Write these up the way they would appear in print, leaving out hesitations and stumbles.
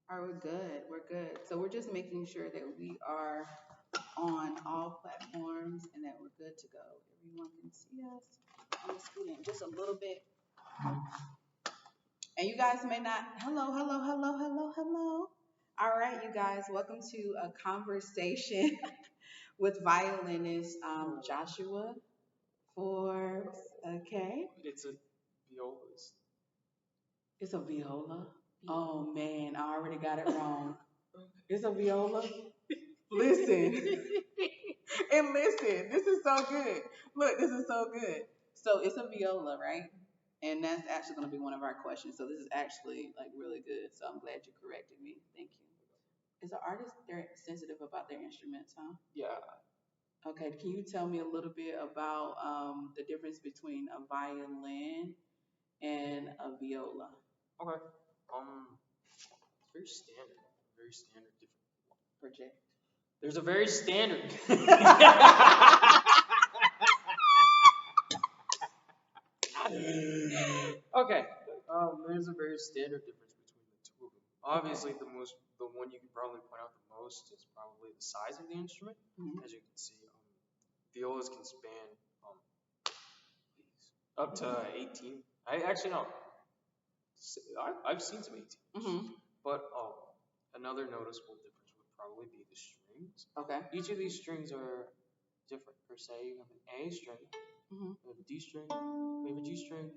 All right, we're good. We're good. So we're just making sure that we are on all platforms and that we're good to go. Everyone can see us. I'm gonna scoot in just a little bit. And you guys may not. Hello, hello, hello, hello, hello. All right, you guys, welcome to a conversation with violinist Joshua Forbes. Okay, It's a violas. it's a viola. Oh man, I already got it wrong. It's a viola. Listen, and listen, this is so good. Look, this is so good. So it's a viola, right? And that's actually going to be one of our questions. So this is actually like really good. So I'm glad you corrected me. Thank you. Is an artist they're sensitive about their instruments, huh? Yeah. Okay. Can you tell me a little bit about the difference between a violin and a viola? Okay. It's very standard. Very standard. Different. Project. There's a very standard. Okay. There's a very standard difference between the two of them. Obviously, the one you can probably point out the most is probably the size of the instrument. As you can see, violas can span up to 18. I actually no. I've seen some 18. But another noticeable difference would probably be the strings. Okay. Each of these strings are different per se. You have an A string, we have a D string, we have a G string,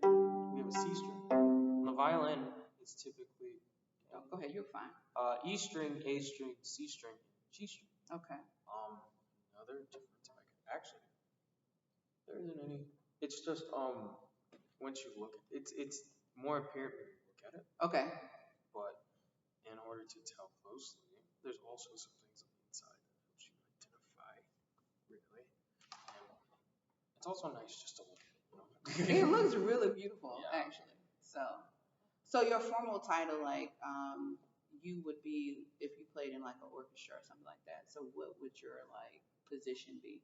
we have a C string. On the violin, it's typically Oh, go ahead, you're fine. E string, A string, C string, G string. Okay. Another difference I could actually there isn't any. It's just once you look at it's more apparent when you look at it. Okay. But in order to tell closely, there's also some things on the inside that helps you identify really. And it's also nice just to look at it. It looks really beautiful, Yeah. actually. So your formal title, like, you would be if you played in like an orchestra or something like that. So what would your like position be?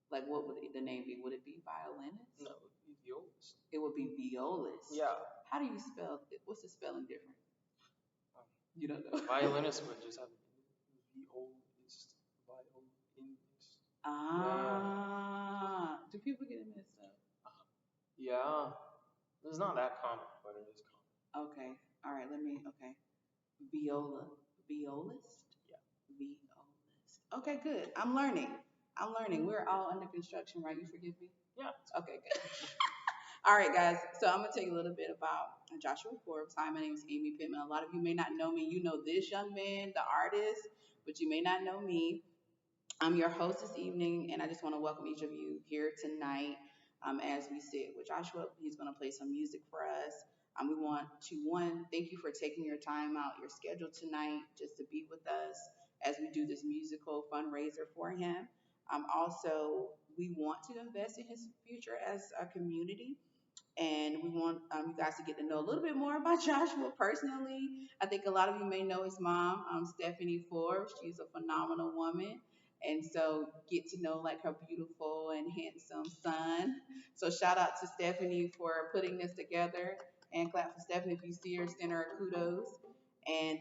Like, what would the name be? Would it be violinist? No, it would be violist. It would be violist. Yeah. How do you spell it? What's the spelling difference? You don't know. Violinist would just have violist, violinist. Ah. Do people get it messed up? Yeah. It's not that common, but it is common. Okay. All right. Okay. Viola. Violist? Yeah. Violist. Okay, good. I'm learning. I'm learning. We're all under construction, right? You forgive me? Yeah. Okay, good. All right, guys. So I'm going to tell you a little bit about Joshua Forbes. Hi, my name is Amy Pittman. A lot of you may not know me. You know this young man, the artist, but you may not know me. I'm your host this evening, and I just want to welcome each of you here tonight as we sit with Joshua. He's going to play some music for us. We want to, one, thank you for taking your time out, your schedule tonight, just to be with us as we do this musical fundraiser for him. Also, we want to invest in his future as a community. And we want you guys to get to know a little bit more about Joshua personally. I think a lot of you may know his mom, Stephanie Forbes. She's a phenomenal woman. And so get to know like her beautiful and handsome son. So shout out to Stephanie for putting this together. And clap for Stephanie if you see her, send her kudos. And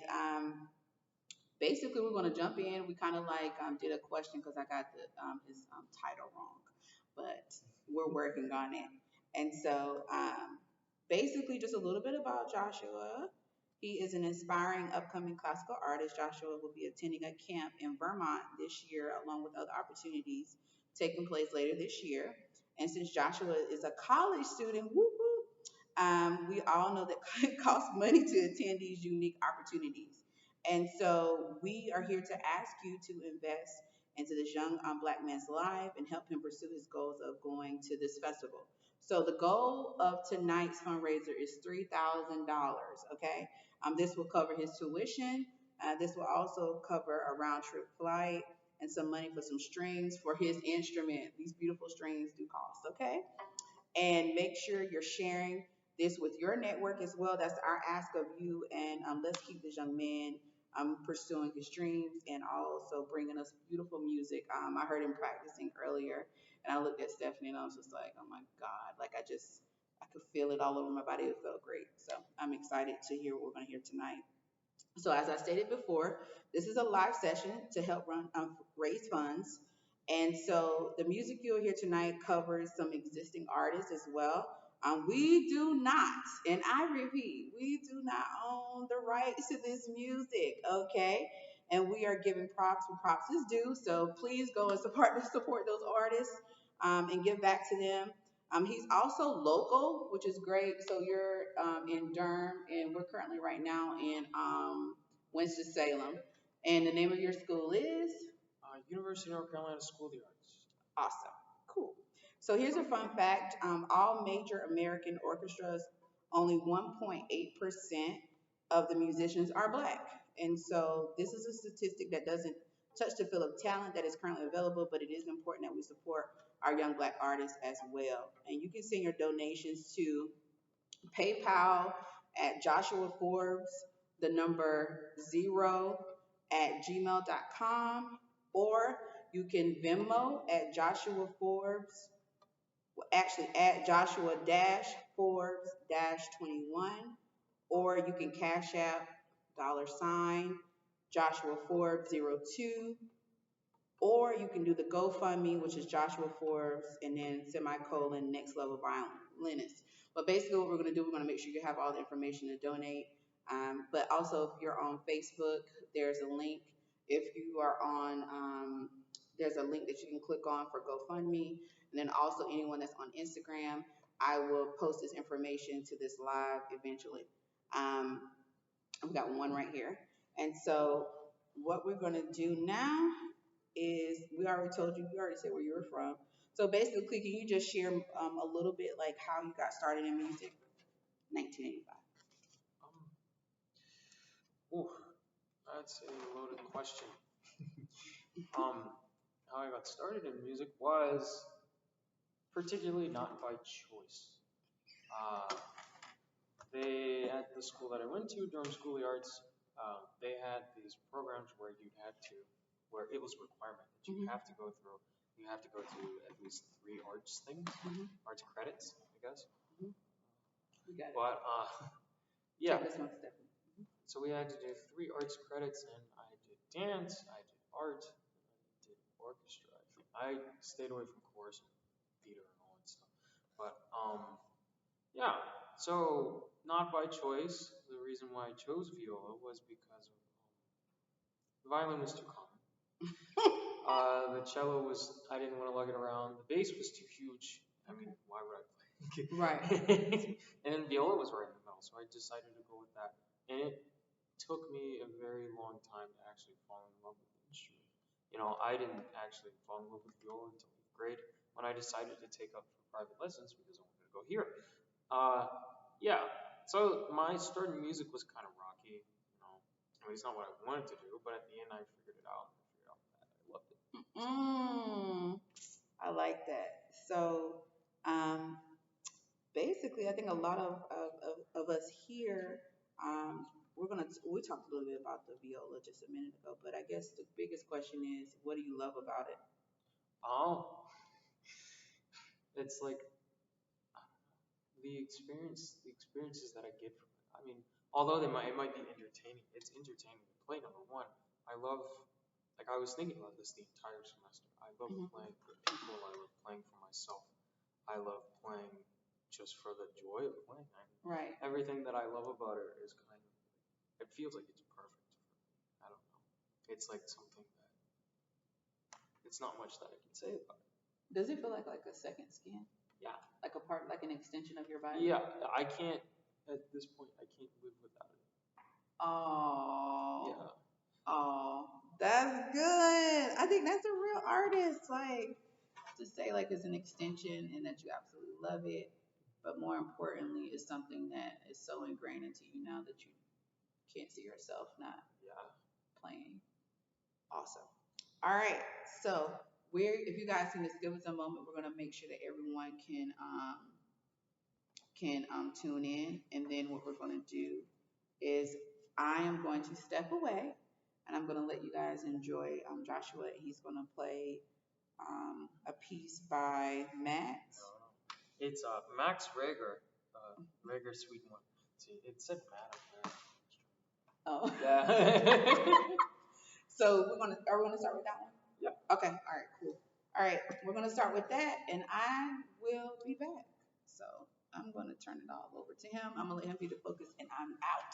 basically, we're going to jump in. We kind of like did a question because I got his title wrong, but we're working on it. And so, basically, just a little bit about Joshua. He is an inspiring upcoming classical artist. Joshua will be attending a camp in Vermont this year, along with other opportunities taking place later this year. And since Joshua is a college student, whoop, whoop, we all know that it costs money to attend these unique opportunities. And so we are here to ask you to invest into this young black man's life and help him pursue his goals of going to this festival. So the goal of tonight's fundraiser is $3,000. Okay, this will cover his tuition. This will also cover a round trip flight and some money for some strings for his instrument. These beautiful strings do cost. Okay, and make sure you're sharing this with your network as well. That's our ask of you. And let's keep this young man pursuing his dreams and also bringing us beautiful music. I heard him practicing earlier, and I looked at Stephanie and I was just like, oh my God, like I could feel it all over my body. It felt great. So I'm excited to hear what we're going to hear tonight. So as I stated before, this is a live session to help raise funds. And so the music you'll hear tonight covers some existing artists as well. We do not, and I repeat, we do not own the rights to this music, okay? And we are giving props when props is due. So please go and support those artists and give back to them. He's also local, which is great. So you're in Durham, and we're currently right now in Winston-Salem. And the name of your school is? University of North Carolina School of the Arts. Awesome. Cool. So here's a fun fact. All major American orchestras, only 1.8% of the musicians are black. And so this is a statistic that doesn't touch the field of talent that is currently available, but it is important that we support our young black artists as well. And you can send your donations to PayPal at Joshua Forbes, the number 0 at gmail.com, or you can Venmo at Joshua Forbes, actually at Joshua dash Forbes dash 21, or you can Cash App $ Joshua Forbes 02, or you can do the GoFundMe, which is Joshua Forbes, and then semicolon next level violinist. But basically, what we're going to do, we're going to make sure you have all the information to donate. But also, if you're on Facebook, there's a link. If you are on, there's a link that you can click on for GoFundMe. And then also, anyone that's on Instagram, I will post this information to this live eventually. I've got one right here. And so, what we're going to do now is we already told you, we already said where you were from. So basically, can you just share a little bit like how you got started in music? 1985. Ooh, that's a loaded question. How I got started in music was particularly not by choice. They at the school that I went to, Durham School of the Arts, they had these programs where you had to, where it was a requirement that you have to go through. You have to go to at least 3 arts things, arts credits, I guess. You got it. But yeah. Take this one step. So we had to do 3 arts credits, and I did dance, I did art, I did orchestra. I stayed away from chorus and theater and all that stuff. But yeah. So not by choice. The reason why I chose viola was because of, the violin was too common. The cello was, I didn't want to lug it around. The bass was too huge. I mean, why would I play? Right. And viola was right in the middle, so I decided to go with that. And it took me a very long time to actually fall in love with the instrument. You know, I didn't actually fall in love with viola until 8th grade when I decided to take up private lessons because I wanted to go here. Yeah, so my start in music was kind of rocky, you know. I mean, it's not what I wanted to do, but at the end I figured it out. I figured out that I loved it. I like that. So, basically, I think a lot of us here, we talked a little bit about the viola just a minute ago, but I guess the biggest question is, what do you love about it? Oh, it's like the experiences that I get from it. I mean, although it might be entertaining, it's entertaining to play. Number one, I love, like I was thinking about this the entire semester. I love playing for people. I love playing for myself. I love playing just for the joy of playing. Right. Everything that I love about it is kind of, it feels like it's perfect for me. I don't know. It's like something that, it's not much that I can say about it. Does it feel like a second skin? Yeah. Like a part, like an extension of your body? Yeah, I can't, at this point, I can't live without it. Oh. Yeah. Oh, that's good. I think that's a real artist. Like, to say like it's an extension and that you absolutely love it, but more importantly, it's something that is so ingrained into you now that you can't see yourself not playing. Awesome. All right, so if you guys can just give us a moment, we're gonna make sure that everyone can tune in, and then what we're gonna do is I am going to step away, and I'm gonna let you guys enjoy Joshua. He's gonna play a piece by Max. It's Max Reger, Reger Sweet One. See, it said Matt up there. Oh. Yeah. So are we gonna start with that one? Yeah. Okay. All right. Cool. All right. We're gonna start with that, and I will be back. So I'm gonna turn it all over to him. I'm gonna let him be the focus, and I'm out.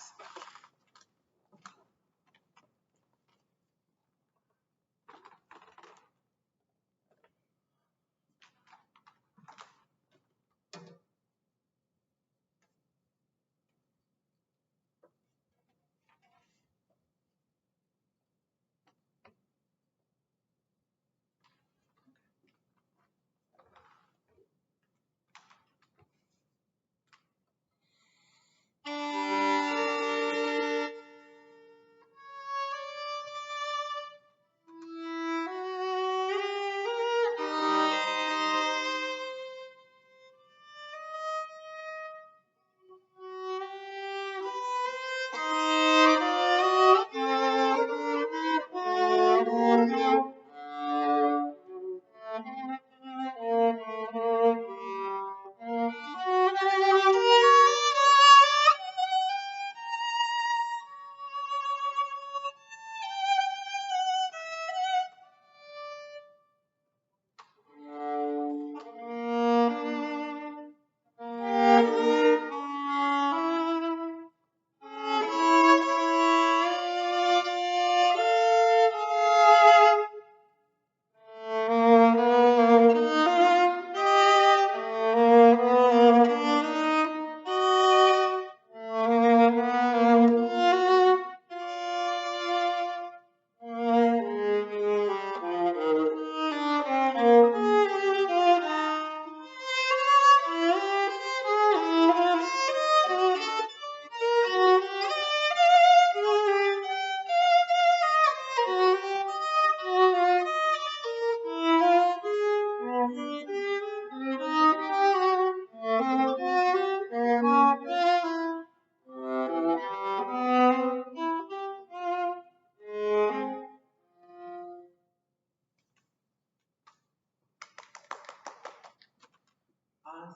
Awesome.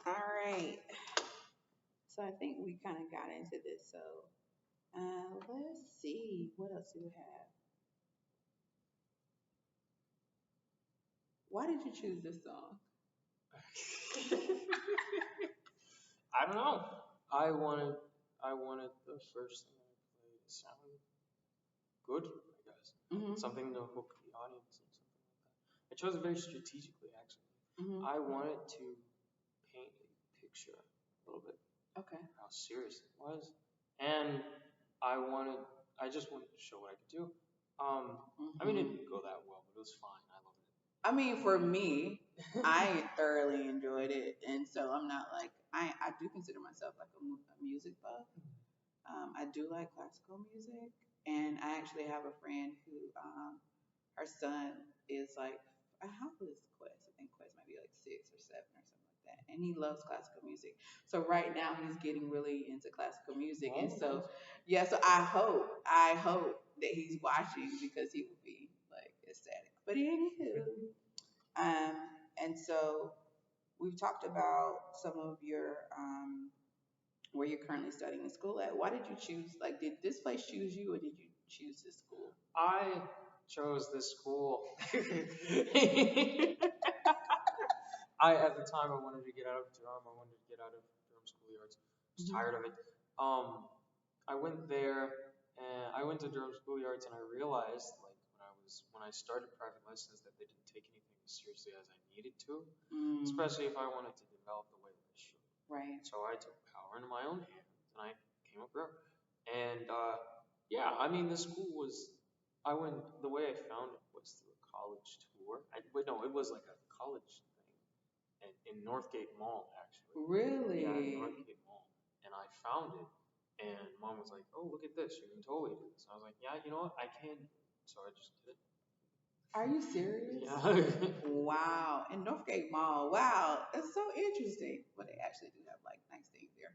All right. So I think we kind of got into this. So let's see. What else do we have? Why did you choose this song? I don't know. I wanted I wanted the first thing I played to sound good, I guess. Something to hook the audience and something like that. I chose it very strategically, actually. Mm-hmm. I wanted to paint a picture a little bit Okay. how serious it was, and I just wanted to show what I could do. I mean, it Mm-hmm. didn't go that well, but it was fine. I loved I mean, for me, I thoroughly enjoyed it, and so I'm not like I do consider myself like a music buff. I do like classical music, and I actually have a friend who her son is like how old is Quest? I think Quest might be like 6 or 7 or something like that, and he loves classical music. So right now he's getting really into classical music, and it. so yeah, so I hope that he's watching because he would be like ecstatic. But anywho, um, and so we've talked about some of your where you're currently studying in school at. Why did you choose? Like, did this place choose you, or did you choose this school? I chose this school. I at the time I wanted to get out of Durham. I wanted to get out of Durham School of Arts. I was tired of it. I went there and I went to Durham School of Arts and I realized like when I started private lessons that they didn't take anything as seriously as I needed to, especially if I wanted to develop the way that I should. Right. So I took power into my own hands and I came up here. And yeah, I mean the school was I went the way I found it was through a college tour. But no, it was like a college thing in Northgate Mall actually. Really? Yeah, in Northgate Mall. And I found it and mom was like, "Oh, look at this. You can totally do this." And I was like, "Yeah, you know what? I can." So I just did it. Are you serious? Yeah. Wow. And Northgate Mall. Wow. That's so interesting. Well, they actually do have like nice things there.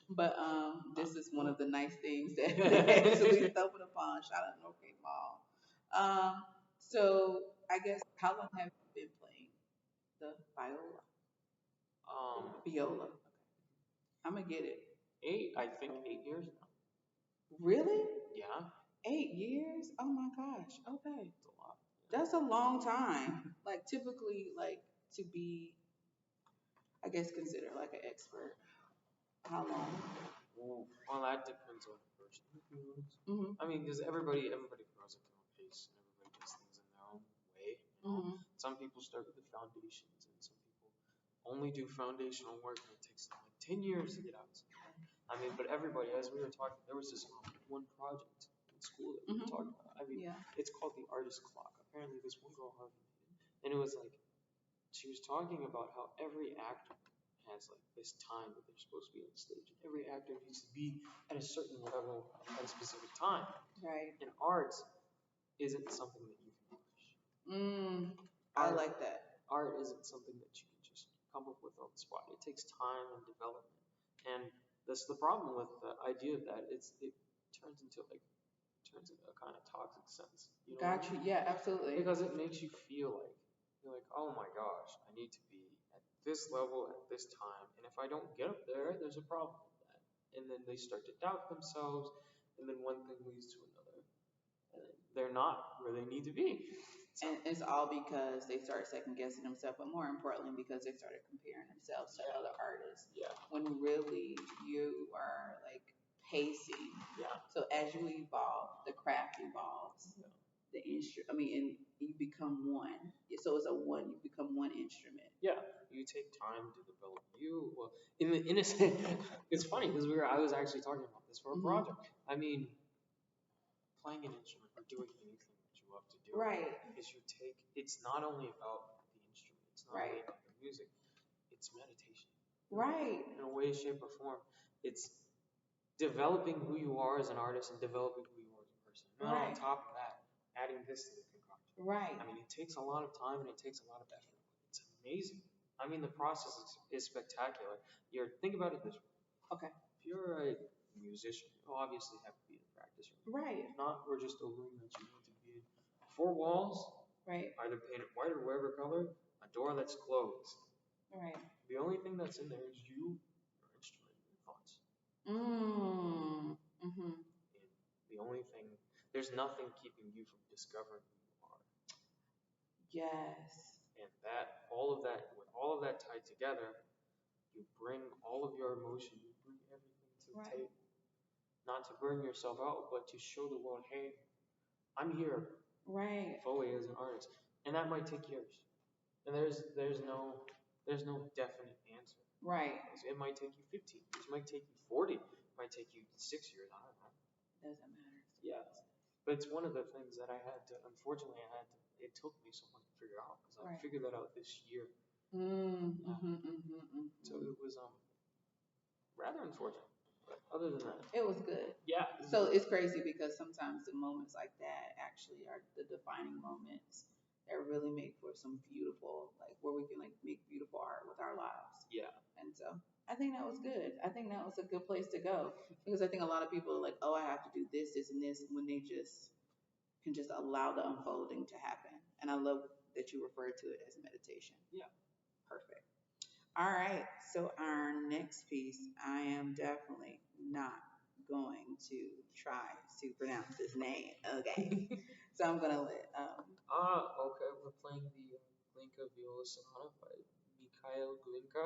But this is one of the nice things that they actually stumbled upon. Shout out Northgate Mall. So I guess how long have you been playing the viola? um, Viola. I'm gonna get it. 8 years now. Really? Yeah. 8 years? Oh my gosh. Okay. It's a lot. That's a long time. Like typically, like to be, I guess, considered like an expert. How long? Well, that depends on the person. Mm-hmm. I mean, because everybody grows at their own pace, and everybody does things in their own way. Mm-hmm. Some people start with the foundations, and some people only do foundational work, and it takes them like 10 years to get out. I mean, but everybody, as we were talking, there was this one project in school that we were talking about. I mean, it's called the artist clock. Apparently, this one girl Harvey made it, and it was like she was talking about how every actor has like this time that they're supposed to be on stage, and every actor needs to be at a certain level at a specific time. Right. And art isn't something that you can rush. I like that. Art isn't something that you can just come up with on the spot. It takes time and development, and that's the problem with the idea of that. It turns into a kind of toxic sense. You know Gotcha. Yeah, absolutely. Because it makes you feel like you're like, oh my gosh, I need to be at this level at this time, and if I don't get up there, there's a problem with that. And then they start to doubt themselves, and then one thing leads to another, and they're not where they need to be. And it's all because they started second guessing themselves, but more importantly, because they started comparing themselves to other artists. Yeah. When really you are like pacing. Yeah. So as you evolve, the craft evolves. Yeah. The instrument. I mean, and you become one. So it's you become one instrument. Yeah. You take time to develop you. Well, in a sense, it's funny because I was actually talking about this for a project. I mean, playing an instrument or doing anything that you love to do. Right. Is it's not only about the instrument. It's not only about the music. It's meditation. Right. In a way, shape, or form. It's developing who you are as an artist and developing who you are as a person. And then on top of that, adding this to the concoction. Right. I mean, it takes a lot of time and it takes a lot of effort. It's amazing. I mean, the process is spectacular. Think about it this way. Okay. If you're a musician, you obviously have to be in practice room. Right. If not, we're just a room that you need to be in. 4 walls. Right. Either painted white or whatever color. A door that's closed. Right. The only thing that's in there is you, your instrument, your thoughts. Mm-hmm. And the only thing, there's nothing keeping you from discovering who you are. Yes. And with all of that tied together, you bring all of your emotion, you bring everything to the table. Not to burn yourself out, but to show the world, hey, I'm here. Right. Fully as an artist. And that might take years. And there's no definite answer. Right. It might take you 15 years, it might take you 40, it might take you 6 years, I don't know. Doesn't matter. Yeah. But it's one of the things that unfortunately, it took me so long to figure out, because I figured that out this year. So it was rather unfortunate. But other than that, it was good. Yeah. So it's crazy because sometimes the moments like that actually are the defining moments that really make for some beautiful, like where we can like make beautiful art with our lives. Yeah. And so I think that was good. I think that was a good place to go, because I think a lot of people are like, oh, I have to do this, this, and this, when they just can just allow the unfolding to happen. And I love that you referred to it as meditation. Yeah. Perfect. All right. So our next piece, I am definitely not going to try to pronounce his name. Okay. So I'm gonna let. Okay. We're playing the Glinka Viola Sonata by Mikhail Glinka.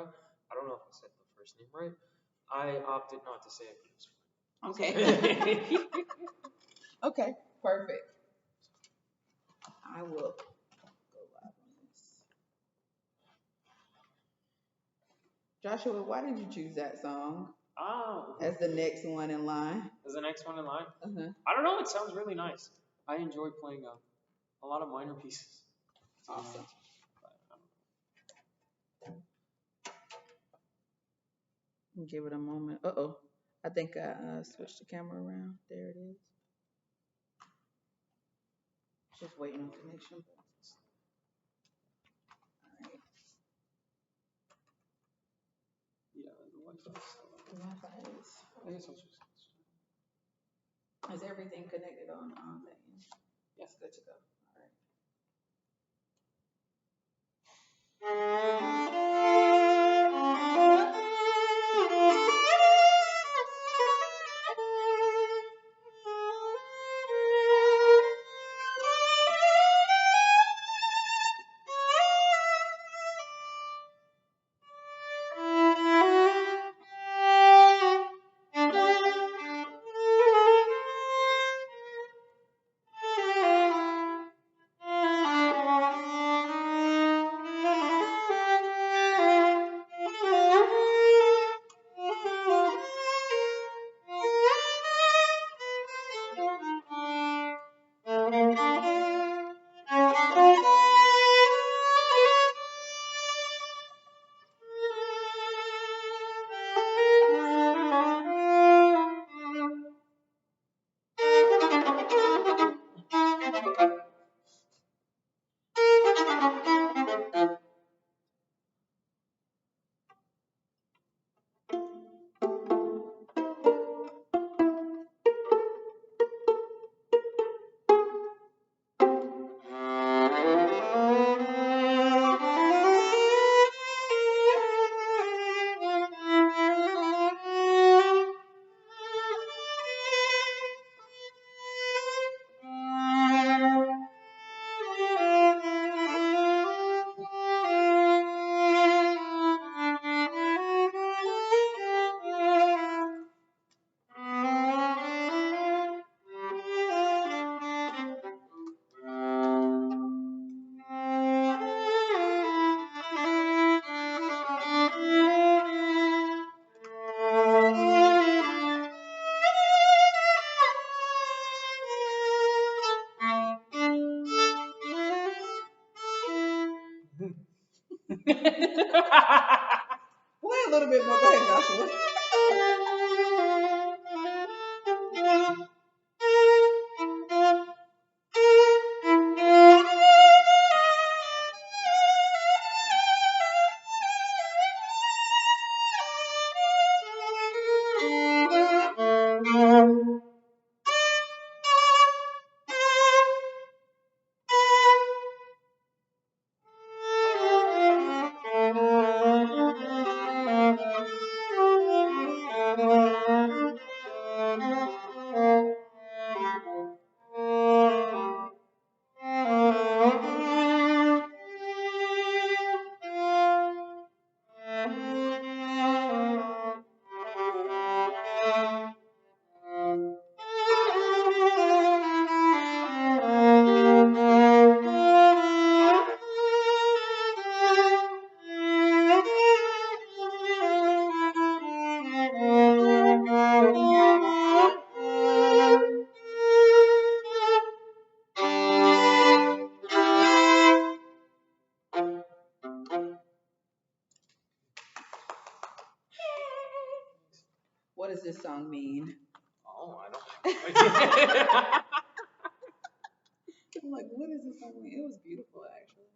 I don't know if I said the first name right. I opted not to say it. Okay. Okay. Perfect. I will go live on this. Joshua, why did you choose that song? As the next one in line. As the next one in line? Uh-huh. I don't know. It sounds really nice. I enjoy playing a lot of minor pieces. Awesome. Give it a moment. Uh-oh. I think I switched the camera around. There it is. Just waiting on connection. All right. Yeah, the Wi-Fi. The Wi-Fi is. Is everything connected on the end? Yes, good to go. All right. Play a little bit more. Go ahead, Joshua. What does this song mean? Oh, I don't. I'm like, what does this song mean? It was beautiful, actually.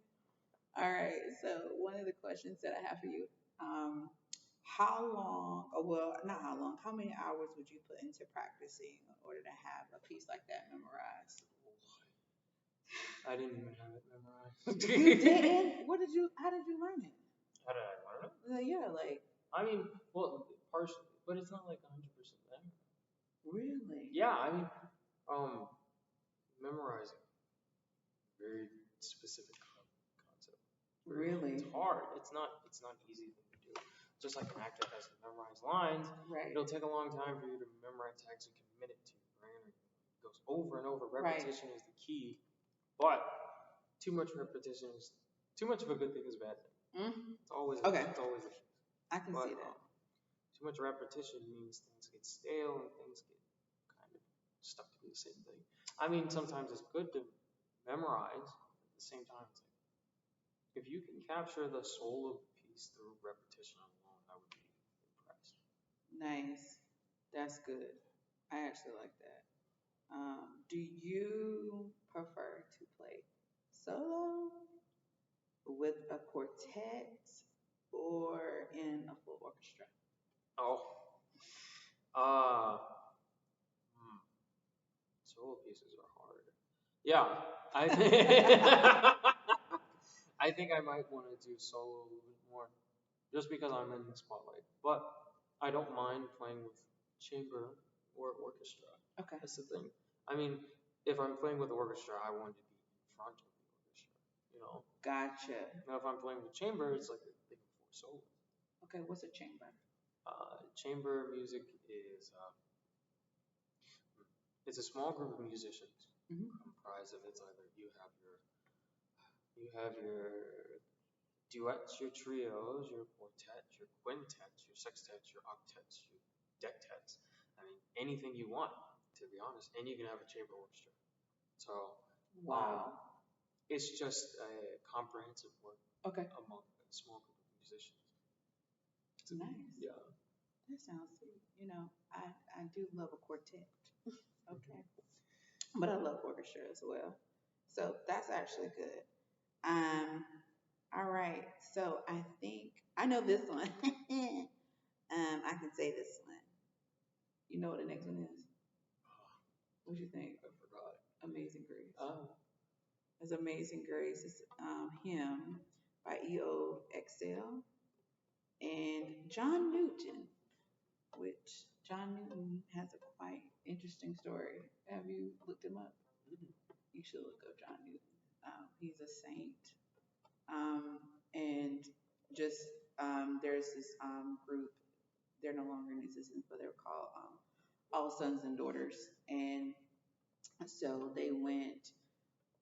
All right. So one of the questions that I have for you, how long? Oh, well, not how long. How many hours would you put into practicing in order to have a piece like that memorized? I didn't even have it memorized. You didn't? What did you? How did you learn it? How did I learn it? Yeah, like I mean, well, partially, but it's not like 100% them. really. Yeah, I mean, memorizing very specific concept. Really? It's hard. It's not easy thing to do. Just like an actor has to memorize lines, Right. it'll take a long time for you to memorize text and commit it to your brain. It goes over and over. Right. Repetition is the key, but too much repetition is too much of a good thing is a bad thing. It's always Okay. It's always a I can but, see that. too much repetition means things get stale and things get kind of stuck to be the same thing. I mean, sometimes it's good to memorize. At the same time, it's like, if you can capture the soul of the piece through repetition alone, I would be impressed. Nice. That's good. I actually like that. Do you prefer to play solo with a quartet or in a full orchestra? Oh, uh, hmm, solo pieces are hard. Yeah, I think I think I might want to do solo a little bit more, just because I'm in the spotlight. But I don't mind playing with chamber or orchestra. Okay. That's the thing. I mean, if I'm playing with the orchestra, I want to be in front of the orchestra. You know. Gotcha. Now, if I'm playing with chamber, it's like a thing for solo. Okay, what's a chamber? Chamber music is it's a small group of musicians comprised of it's either you have your duets, your trios, your quartets, your quintets, your sextets, your octets, your dectets. I mean, anything you want, to be honest, and you can have a chamber orchestra. So, Wow. it's just a comprehensive work Okay. among a small group of musicians. Nice. Yeah. That sounds sweet. You know, I do love a quartet. Okay. But I love orchestra as well. So that's actually good. All right. So I think I know this one. I can say this one. You know what the next one is? What you think? I forgot. Amazing Grace. Oh. It's Amazing Grace. It's him by E.O. Excel and John Newton, which John Newton has a quite interesting story. Have you looked him up? You should look up John Newton. He's a saint. And just there's this group. They're no longer in existence, but they were called All Sons and Daughters. And so they went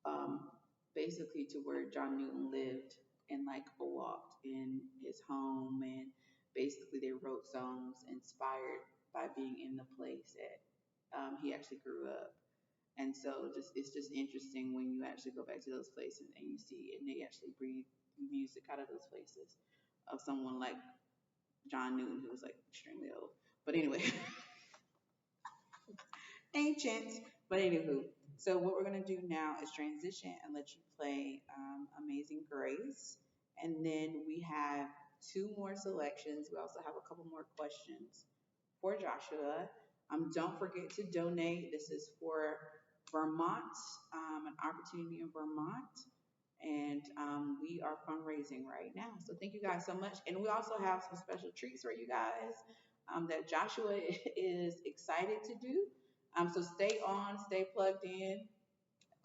um, basically to where John Newton lived and like walked in his home, and basically they wrote songs inspired by being in the place that he actually grew up. And so just it's just interesting when you actually go back to those places and you see and they actually breathe music out of those places. of someone like John Newton, who was like extremely old. But anyway, ancient. But anywho, so what we're gonna do now is transition and let you play Amazing Grace, and then we have two more selections. We also have a couple more questions for Joshua. Don't forget to donate. This is for Vermont, an opportunity in Vermont, and we are fundraising right now. So thank you guys so much. And we also have some special treats for you guys that Joshua is excited to do. So stay on, stay plugged in.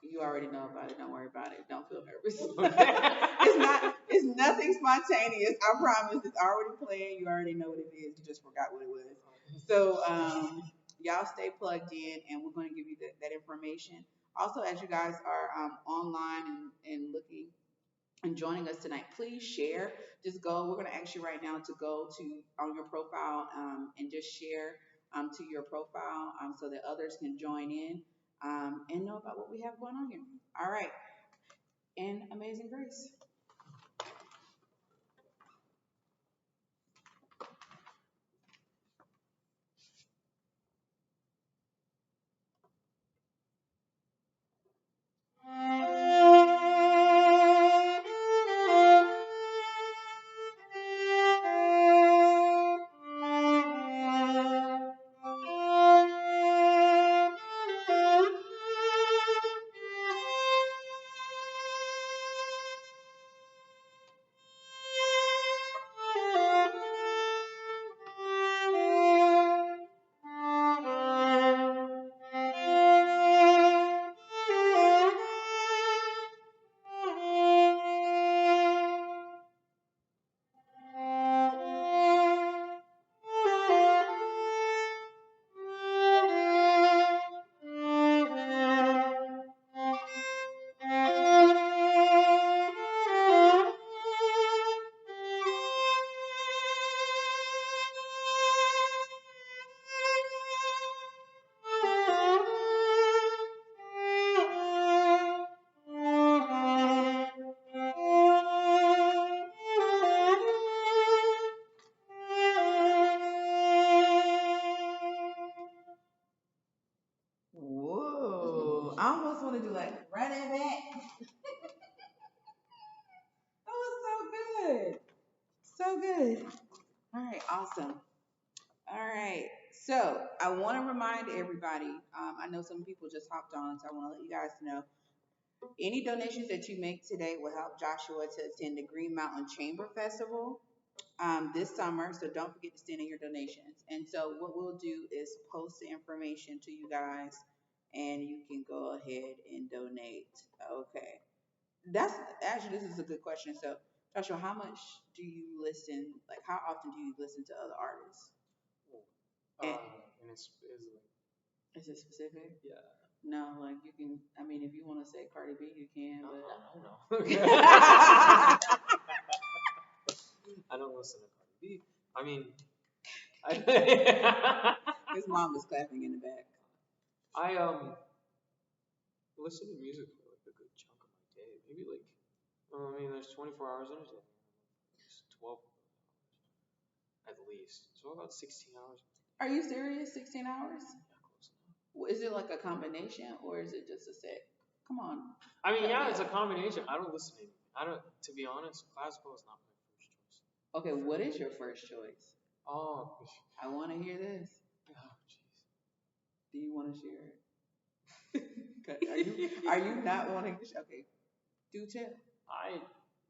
You already know about it. Don't worry about it. Don't feel nervous. It's not. It's nothing spontaneous. I promise. It's already planned. You already know what it is. You just forgot what it was. So y'all stay plugged in, and we're going to give you that information. Also, as you guys are online and looking and joining us tonight, please share. Just go. We're going to ask you right now to go to on your profile and just share to your profile so that others can join in and know about what we have going on here. All right. And Amazing Grace. Whoa. I almost want to do like run it back. That was so good. So good. All right, awesome. All right. So I want to remind everybody, I know some people just hopped on, so I want to let you guys know any donations that you make today will help Joshua to attend the Green Mountain Chamber Festival this summer. So don't forget to send in your donations. And so what we'll do is post the information to you guys, and you can go ahead and donate. Okay. That's actually, this is a good question. So Joshua, how much do you listen? Like, how often do you listen to other artists? And And is it specific? yeah. No, like you can. I mean, if you want to say Cardi B, you can. No, But I don't listen to Cardi B. I mean, I, his mom was clapping in the back. I listen to music for like a good chunk of my day. Maybe like, I mean, there's 24 hours in a day. It's 12 at least. So about 16 hours. Are you serious? 16 hours? Yeah, close enough. Is it like a combination or is it just a set? Come on. I mean, yeah, it's a combination. I don't listen to anything. I don't. To be honest, classical is not my first choice. Okay, what is your first choice? Oh, I want to hear this. oh, jeez. Do you want to share it? Are you not wanting to? Okay, do tell. I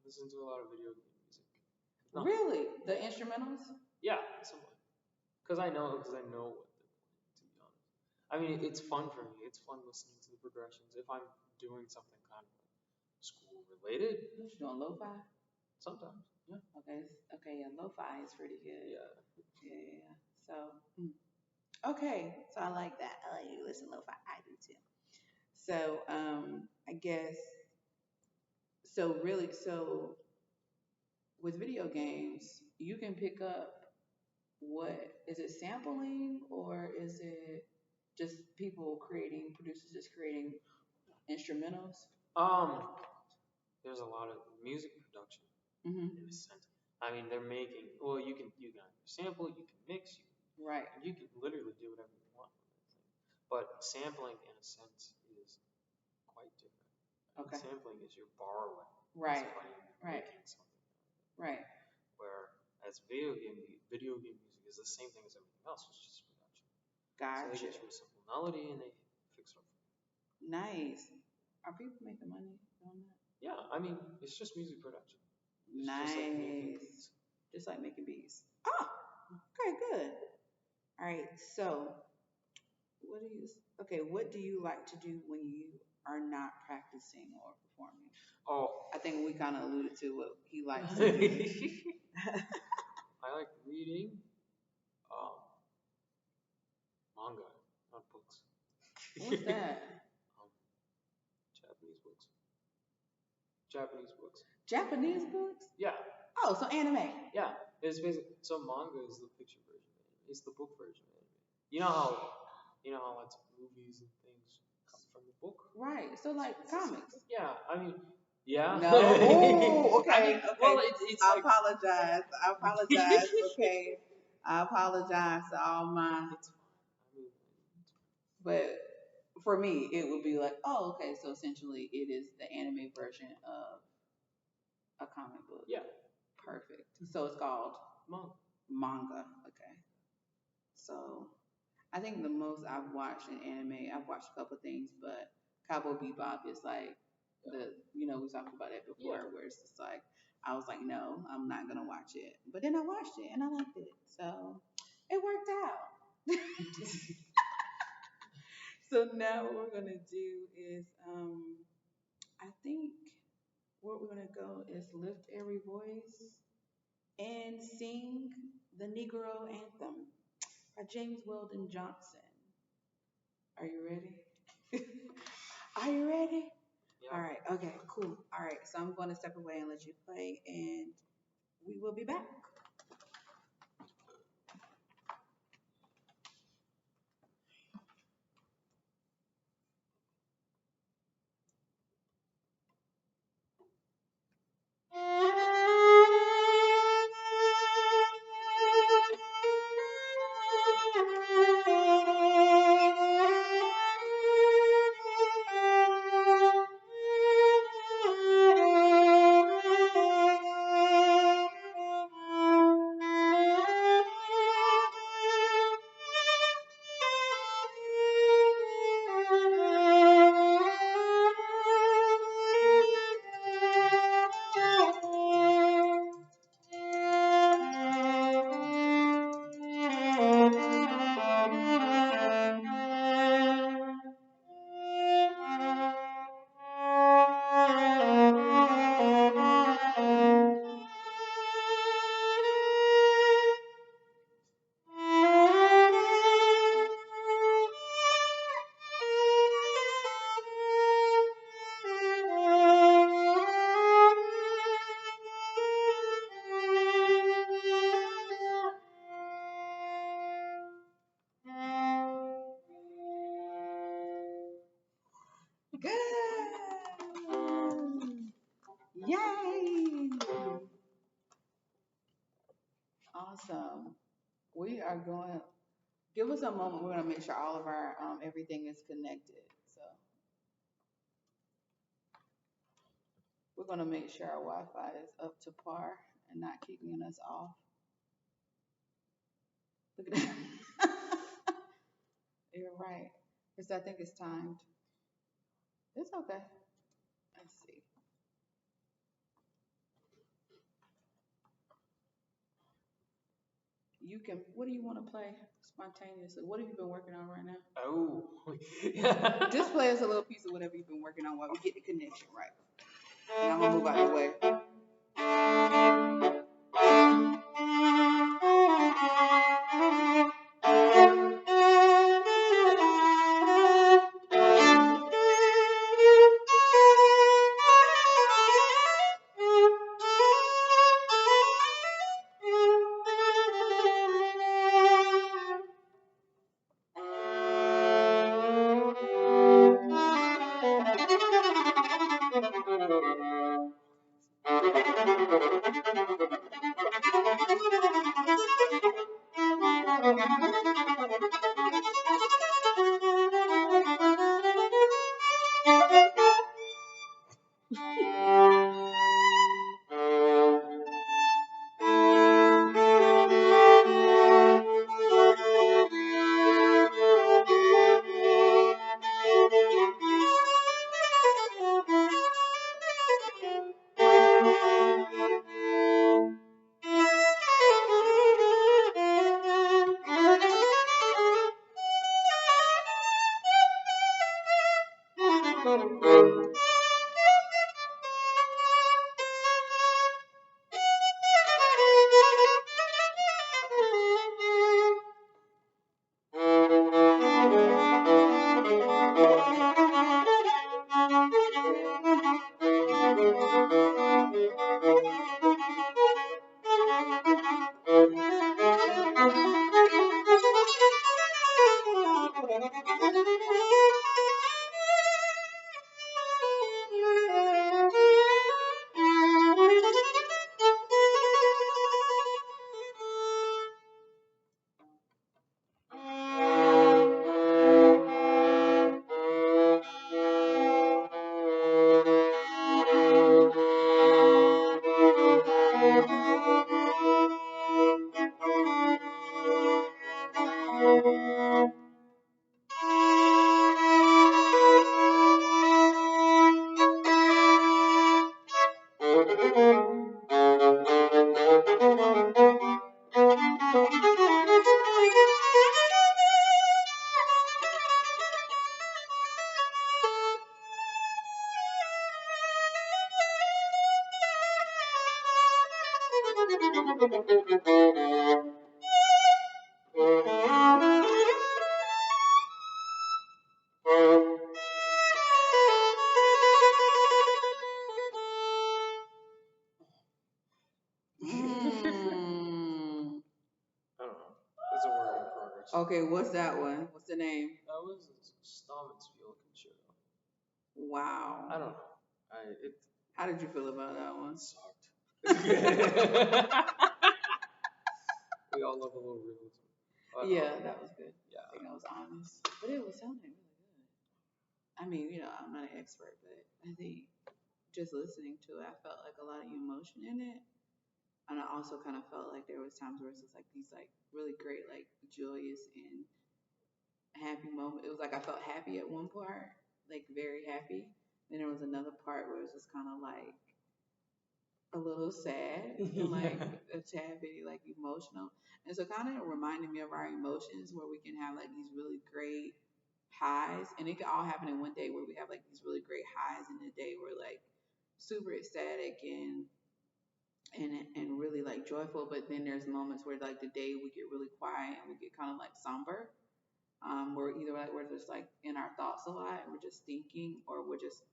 listen to a lot of video game music. No. Really, the instrumentals? Yeah, somewhat. Because I know what they're doing, to be honest. I mean, it's fun for me. It's fun listening to the progressions. If I'm doing something kind of school related. What you doing, lo-fi? Sometimes, yeah. Okay, yeah, lo-fi is pretty good. Yeah. So, okay, so I like that. I like you listen lo-fi. I do too. So, I guess, so with video games, you can pick up what is it sampling or is it just people creating producers just creating instrumentals? There's a lot of music production Mm-hmm. in a sense. I mean, they're making. Well, you can sample, you can mix, Right. you can literally do whatever you want with that thing. But sampling, in a sense, is quite different. Okay. Sampling is you're borrowing Right. somebody and you're Right. making something. Right. Whereas video game music is the same thing as everything else. It's just production. Gotcha. So they get you a simple melody and they fix it up. Nice. Are people making money on that? Yeah, I mean, it's just music production. It's nice. Just like making beats. Oh, okay, good. All right. So, what do you like to do when you are not practicing or performing? Oh, I think we kind of alluded to what he likes to do. I like reading manga, not books. What's that? Japanese books. Japanese books. Japanese books? Yeah. Oh, so anime. Yeah. It's basically, so manga is the picture version of anime. It's the book version of anime. You know how lots of movies and things come from the book? Right. So like comics. Yeah. I mean, yeah. No. Ooh, okay. I mean, okay. well, it's I like, apologize. I apologize. Okay. I apologize to all my. It's fine. I mean, But for me, it would be like, oh, okay. So essentially, it is the anime version of a comic book. Yeah. Perfect. So it's called manga. Manga. Okay. So I think the most I've watched in anime, I've watched a couple things, but Cowboy Bebop is like we talked about it before, where it's just like, I was like, no, I'm not going to watch it. But then I watched it and I liked it. So it worked out. So now what we're going to do is, I think what we're going to go is lift every voice and sing the Negro Anthem by James Weldon Johnson. Are you ready? Are you ready? Yeah. All right. Okay, cool. All right. So I'm going to step away and let you play, and we will be back. Yay! Awesome. We are going. Give us a moment. We're going to make sure all of our everything is connected. So we're going to make sure our Wi-Fi is up to par and not kicking us off. Look at that. You're right. Because I think it's timed. It's okay. Let's see. You can. What do you want to play spontaneously? What have you been working on right now? Oh. Just play us a little piece of whatever you've been working on while we get the connection right. And I'm gonna move out the way. I don't know. It's a work in progress. Okay, what's that one? What's the name? That was Stammen's Viola Concerto. Wow. I don't know. How did you feel about that one? It sucked. We all love a little realism. Yeah, that was good. Yeah. I think I was honest. But it was sounding really good. I mean, I'm not an expert, but I think just listening to it, I felt like a lot of emotion in it. And I also kind of felt like there was times where it's just like these like really great, like joyous and happy moment. It was like I felt happy at one part, like very happy. Then there was another part where it was just kind of like a little sad and like a tad bit like emotional. And so kind of reminded me of our emotions where we can have like these really great highs and it can all happen in one day where we have like these really great highs in the day where like super ecstatic and really like joyful, but then there's moments where like the day we get really quiet and we get kind of like somber. We're either like we're just like in our thoughts a lot and we're just thinking or we're just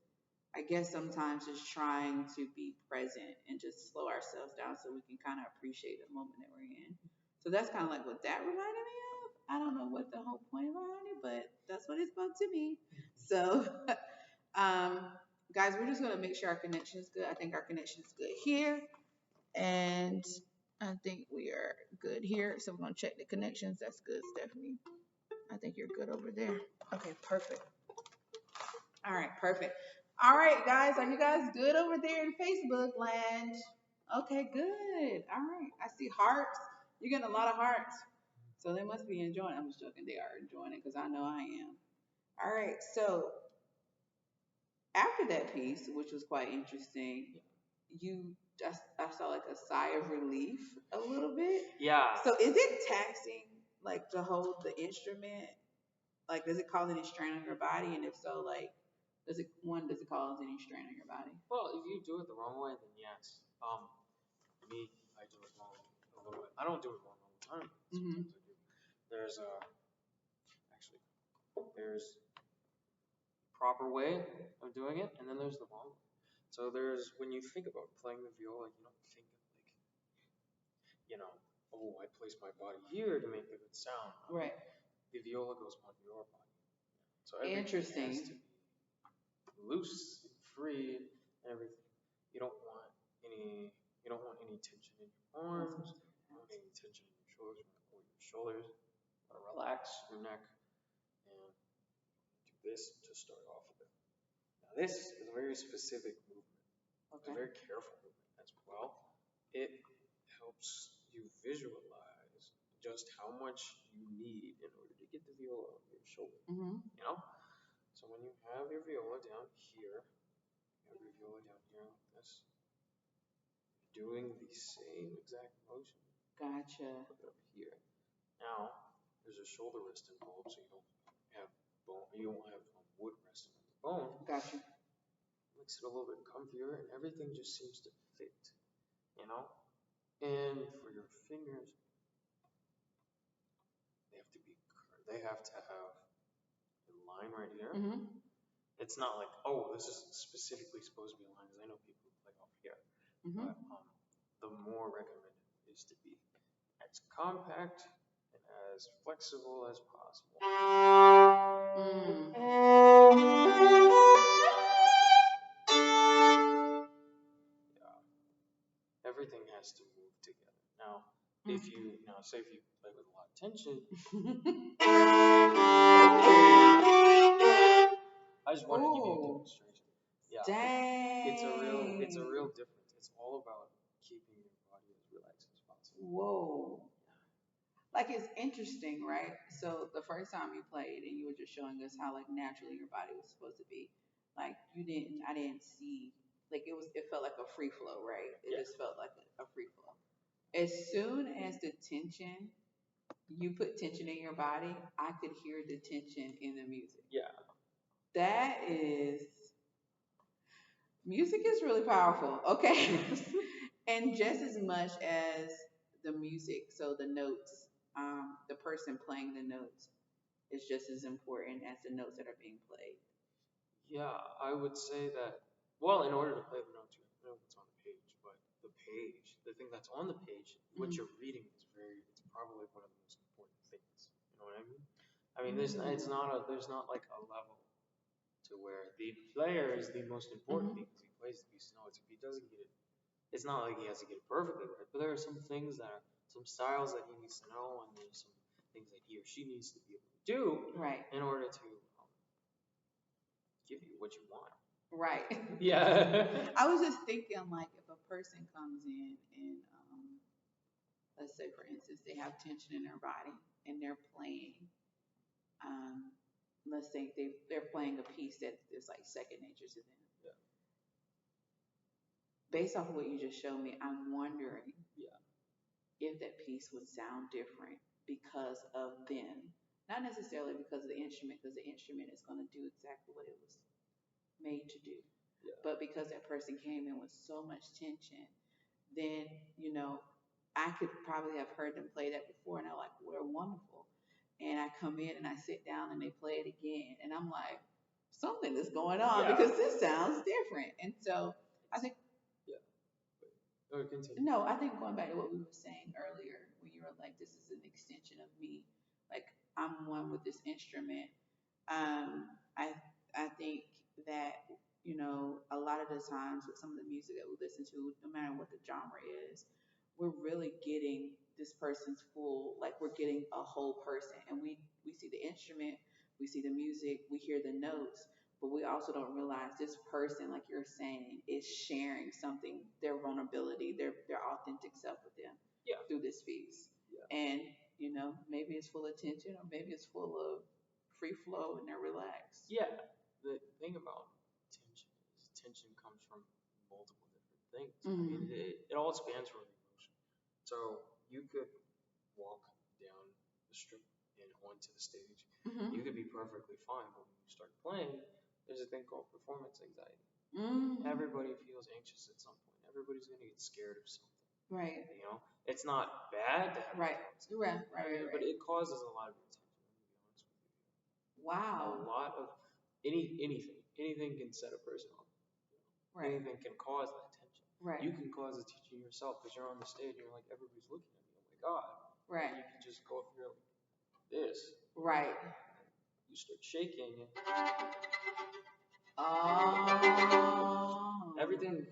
I guess sometimes just trying to be present and just slow ourselves down so we can kind of appreciate the moment that we're in. So that's kind of like what that reminded me of. I don't know what the whole point behind it, but that's what it spoke to me. So, um, guys, we're just gonna make sure our connection is good. I think our connection is good here, and I think we are good here. So we're gonna check the connections. That's good, Stephanie. I think you're good over there. Okay, perfect. All right, perfect. All right, guys, are you guys good over there in Facebook land? Okay, good. All right, I see hearts. You're getting a lot of hearts, so they must be enjoying. I'm just joking. They are enjoying it because I know I am. All right, so after that piece, which was quite interesting, you just I saw like a sigh of relief a little bit. Yeah. So is it taxing like to hold the instrument? Like, does it cause any strain on your body? And if so, like, does it cause any strain on your body? Well, if you do it the wrong way, then yes. Me, I do it wrong a little bit. I don't do it wrong all the time. Sometimes I do. There's there's proper way of doing it, and then there's the wrong way. So there's when you think about playing the viola, you don't think of like, oh, I place my body here to make the good sound. Right. The viola goes on your body, so everything has to be loose, and free, and everything. You don't want any. You don't want any tension in your arms. You don't want any tension in your shoulders. You want your shoulders. You want to relax your neck and do this to start off with. Now this is a very specific movement. It's a very careful movement as well. It helps you visualize just how much you need in order to get the viola on your shoulder. So when you have your viola down here, you have your viola down here like this, doing the same exact motion. Gotcha. Put it up here. Now there's a shoulder rest involved, so you don't have wood resting on the bone. Gotcha. Makes it a little bit comfier, and everything just seems to fit, you know. And for your fingers, they have to be, they have to have a line right here. Mm-hmm. It's not like, oh, this is specifically supposed to be a line, because I know people who play off here. Mm-hmm. But the more recommended is to be as compact and as flexible as possible. Yeah, everything has to move together. Now, if you say if you play with a lot of tension, I just wanted to give you a demonstration. Yeah, dang. It's a real difference. It's all about keeping your body as relaxed as possible. Whoa. Like it's interesting, right? So the first time you played and you were just showing us how like naturally your body was supposed to be, like I didn't see, like it felt like a free flow, right? It just felt like a free flow. As soon as the tension, you put tension in your body, I could hear the tension in the music. Yeah. That is, music is really powerful. Okay. And just as much as the music, so the notes, the person playing the notes is just as important as the notes that are being played. Yeah, I would say that. Well, in order to play the notes, you have to know what's on the page. But the page, the thing that's on the page, what you're reading is it's probably one of the most important things. You know what I mean? I mean, there's not like a level to where the player is the most important because he plays the piece of notes. If he doesn't get it, it's not like he has to get it perfectly right. But there are some things some styles that he needs to know, and there's some things that he or she needs to be able to do in order to give you what you want. Right. Yeah. I was just thinking, like, if a person comes in and, let's say, for instance, they have tension in their body and they're playing, um, let's say they're playing a piece that is like second nature to them. Yeah. Based off of what you just showed me, I'm wondering Yeah. if that piece would sound different because of them. Not necessarily because of the instrument, because the instrument is going to do exactly what it was made to do. Yeah. But because that person came in with so much tension, then, I could probably have heard them play that before and I'm like, we're wonderful. And I come in and I sit down and they play it again. And I'm like, something is going on because this sounds different. And so I think. Yeah. Continue. No, I think going back to what we were saying earlier, when you were like, this is an extension of me. Like, I'm one with this instrument. I think that a lot of the times with some of the music that we listen to, no matter what the genre is, we're really getting this person's full, like we're getting a whole person, and we see the instrument, we see the music, we hear the notes, but we also don't realize this person, like you're saying, is sharing something, their vulnerability, their authentic self with them through this piece. Yeah. And maybe it's full of tension, or maybe it's full of free flow and they're relaxed. Yeah. The thing about tension comes from multiple different things. I mean, it all spans from emotion. So you could walk down the strip and onto the stage. You could be perfectly fine, but when you start playing, there's a thing called performance anxiety. Everybody feels anxious at some point. Everybody's going to get scared of something. Right. It's not bad to have right. But it causes a lot of attention. I'm going to be honest with you. Wow. A lot of anything can set a person off. Right. Anything can cause that tension. Right. You can cause the tension yourself because you're on the stage and you're like, everybody's looking at me. Oh my God. Right. And you can just go up here like this. Right. You start shaking. Oh. Everything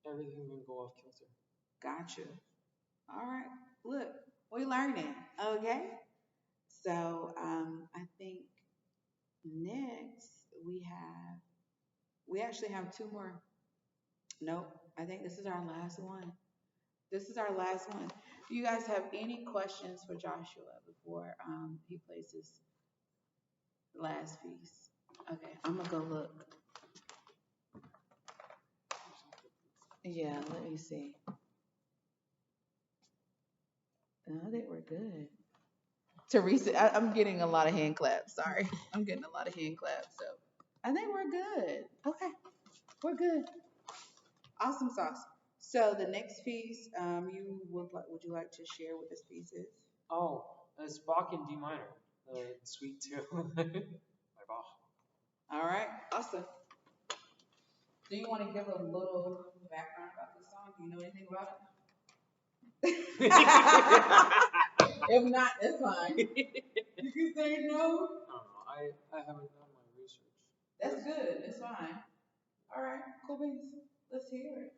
can go off kilter. Gotcha. All right. Look, we're learning. Okay. So I think next we actually have two more. Nope. I think this is our last one. This is our last one. Do you guys have any questions for Joshua before he plays his last piece? Okay, I'm gonna go look. Yeah, let me see. I think we're good. Teresa, I'm getting a lot of hand claps. Sorry, I'm getting a lot of hand claps. So I think we're good. Okay, we're good. Awesome sauce. So the next piece, would you like to share what this piece is? Oh, it's Bach in D minor, Suite 2 by Bach. All right, awesome. Do you want to give a little background about this song? Do you know anything about it? If not, it's fine. You can say no. I don't know. I haven't done my research. That's good. It's fine. All right, cool beans. Let's hear it.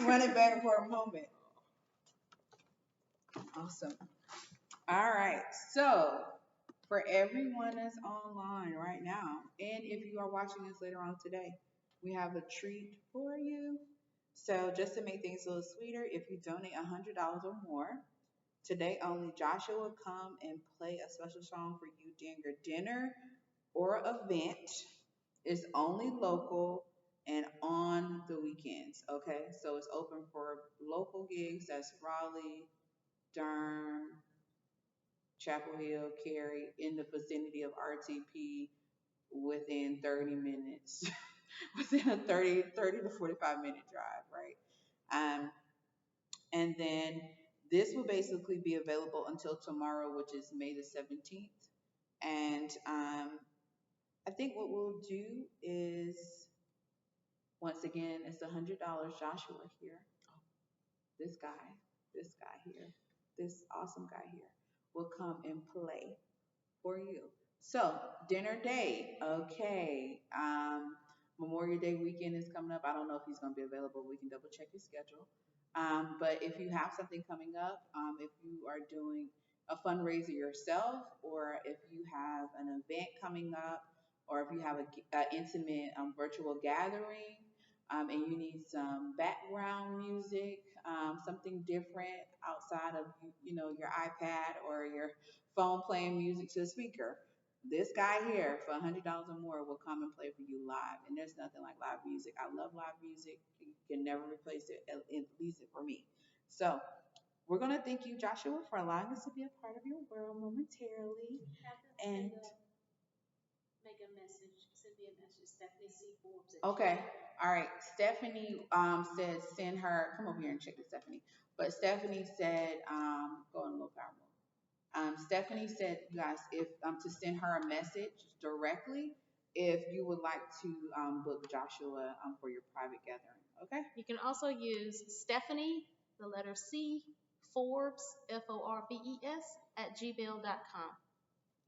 Run it back for a moment. Awesome. All right. So, for everyone that's online right now, and if you are watching this later on today, we have a treat for you. So, just to make things a little sweeter, if you donate $100 or more, today only Joshua will come and play a special song for you during your dinner or event. It's only local and on the weekends. Okay, so it's open for local gigs. That's Raleigh, Durham, Chapel Hill, Cary, in the vicinity of RTP within 30 minutes, within a 30 to 45-minute drive, right? Um, and then this will basically be available until tomorrow, which is May the 17th. And I think what we'll do is, once again, it's $100. Joshua here, this guy, here, this awesome guy here, will come and play for you. So, dinner date. Okay. Memorial Day weekend is coming up. I don't know if he's going to be available. We can double check his schedule. But if you have something coming up, if you are doing a fundraiser yourself, or if you have an event coming up, or if you have a intimate virtual gathering, and you need some background music, something different outside of your iPad or your phone playing music to the speaker. This guy here for $100 or more will come and play for you live, and there's nothing like live music. I love live music. You can never replace it, at least for me. So we're gonna thank you, Joshua, for allowing us to be a part of your world momentarily. And make a message. Send me a message. Stephanie C. Forbes. Okay. All right. Stephanie said send her. Come over here and check with Stephanie. But Stephanie said go in a low power mode. Stephanie said, you guys, if to send her a message directly if you would like to book Joshua for your private gathering. Okay. You can also use Stephanie, the letter C, Forbes, Forbes, at gmail.com. All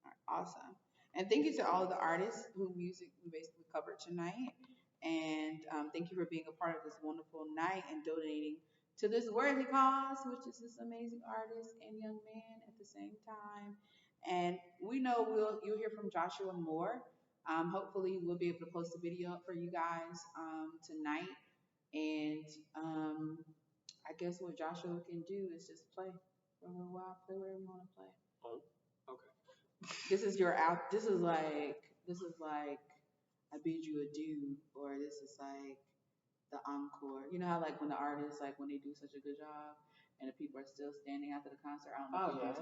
right, awesome. And thank you to all of the artists who music we basically covered tonight. And thank you for being a part of this wonderful night and donating to this worthy cause, which is this amazing artist and young man at the same time. And we know you'll hear from Joshua more. Hopefully, we'll be able to post a video up for you guys tonight. And I guess what Joshua can do is just play for a little while, play whatever you want to play. Oh, okay. This is your out. This is like I bid you adieu, or this is like the encore. You know how like when the artists like when they do such a good job and the people are still standing after the concert. I don't know. Oh yeah.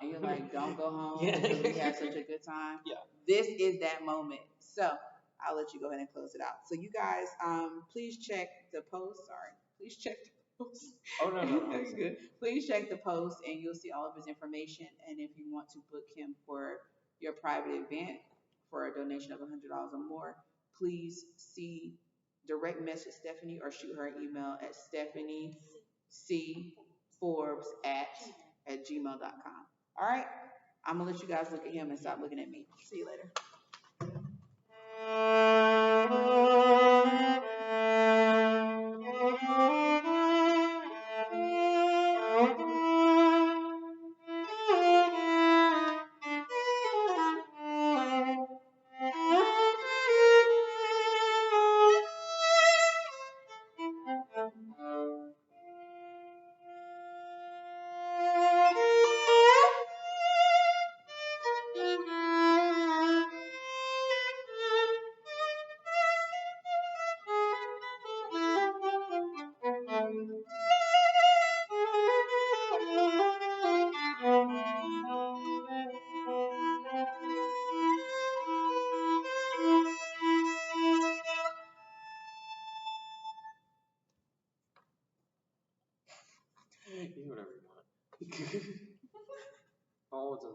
And you're like, don't go home Yeah. because we had such a good time. Yeah. This is that moment. So I'll let you go ahead and close it out. So you guys, please check the post. Sorry, please check the post. Oh no. That's good. Please check the post and you'll see all of his information. And if you want to book him for your private event for a donation of $100 or more, please direct message Stephanie or shoot her an email at StephanieCForbes at gmail.com. All right. I'm going to let you guys look at him and stop looking at me. See you later. You do whatever you want. Oh, it's a